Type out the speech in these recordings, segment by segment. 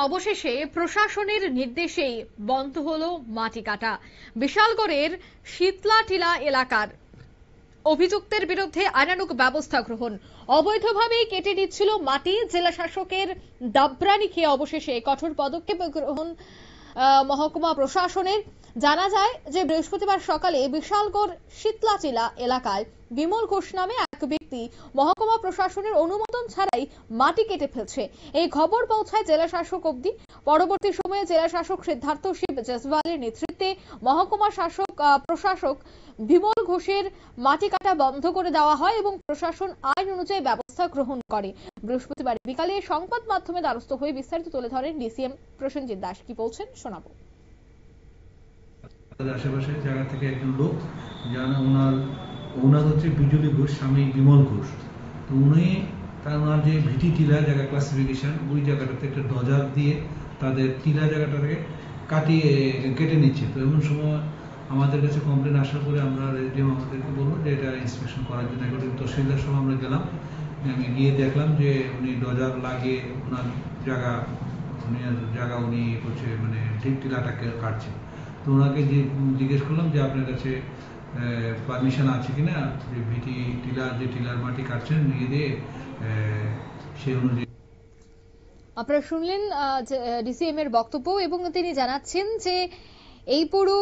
অবশেষে প্রশাসনের নির্দেশেই বন্ধ হলো মাটি কাটা। বিশালগড়ের শীতলাটিলা এলাকার অভিযুক্তের বিরুদ্ধে আইনানুগ ব্যবস্থা গ্রহণ। অবৈধভাবে কেটে নিচ্ছিল মাটি। জেলা শাসকের দাবরানি খেয়ে অবশেষে কঠোর পদক্ষেপ গ্রহণ মহকুমা প্রশাসনের। জানা যায় যে বৃহস্পতিবার সকালে বিশালগড় শীতলাটিলা এলাকায় বিমল ঘোষ নামে এক ব্যক্তি মহকুমা প্রশাসনের অনুমোদন ছাড়াই মাটি কেটে ফেলছে। এই খবর পৌঁছায় জেলা শাসক অবধি। পরবর্তী সময়ে জেলা শাসক সিদ্ধার্থ শিব জেসওয়ালের নেতৃত্বে মহকুমা শাসক প্রশাসক বিমল ঘোষের মাটি কাটা বন্ধ করে দেওয়া হয় এবং প্রশাসন আইন অনুযায়ী ব্যবস্থা গ্রহণ করে। বৃহস্পতিবার বিকালে সংবাদ মাধ্যমে দ্বারস্থ হয়ে বিস্তারিত তুলে ধরেন ডিসিএম প্রসেনজিৎ দাস। কি বলছেন শোনাবো। আশেপাশের জায়গা থেকে একজন লোক যারা ওনার হচ্ছে বিজলি ঘোষ, স্বামী বিমল ঘোষ। তো ওনার যে ভিটি টিলা জায়গা ক্লাসিফিকেশন, ওই জায়গাটাতে একটা ডজার দিয়ে তাদের টিলা জায়গাটাকে কেটে নিচ্ছে। তো এমন সময় আমাদের কাছে কমপ্লেন আসার পরে আমরা রেডিও আমাদেরকে বলবো যে এটা ইন্সপেকশন করার জন্য। একদিন তহসিলদার সহ আমরা গেলাম, আমি গিয়ে দেখলাম যে উনি ডজার লাগিয়ে ওনার জায়গা উনি হচ্ছে মানে ঠিক টিলাটাকে কাটছে। তো ওনাকে জিজ্ঞেস করলাম যে আপনার কাছে পারমিশন আছে কিনা যে ভিটি টিলার যে টিলার মাটি কাটছেন নিয়ে দিয়ে সেই অনুযায়ী। আপনারা শুনলেন ডিসিএম এর বক্তব্য এবং তিনি জানাচ্ছেন যে এই পুরো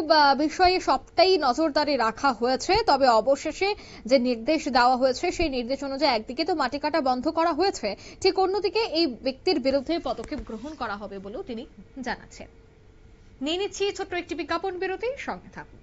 বিষয়ে সবটাই নজরদারি রাখা হয়েছে। তবে অবশেষে যে নির্দেশ দেওয়া হয়েছে সেই নির্দেশ অনুযায়ী একদিকে তো মাটি কাটা বন্ধ করা হয়েছে, ঠিক অন্যদিকে এই ব্যক্তির বিরুদ্ধে পদক্ষেপ গ্রহণ করা হবে বলেও তিনি জানাচ্ছেন। নিয়ে নিচ্ছি ছোট্ট একটি বিজ্ঞাপন বিরতি, সঙ্গে থাকুন।